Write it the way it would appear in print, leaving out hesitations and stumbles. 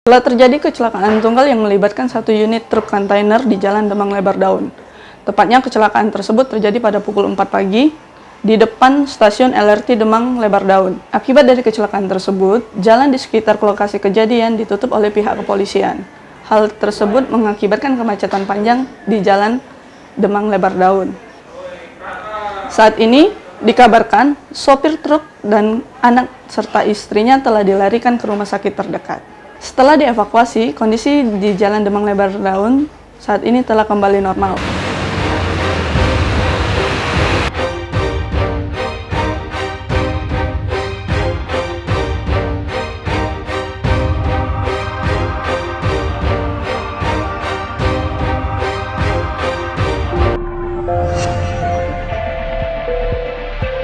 Telah terjadi kecelakaan tunggal yang melibatkan satu unit truk kontainer di Jalan Demang Lebar Daun. Tepatnya kecelakaan tersebut terjadi pada pukul 4 pagi di depan stasiun LRT Demang Lebar Daun. Akibat dari kecelakaan tersebut, jalan di sekitar lokasi kejadian ditutup oleh pihak kepolisian. Hal tersebut mengakibatkan kemacetan panjang di Jalan Demang Lebar Daun. Saat ini dikabarkan sopir truk dan anak serta istrinya telah dilarikan ke rumah sakit terdekat. Setelah dievakuasi, kondisi di Jalan Demang Lebar Daun saat ini telah kembali normal.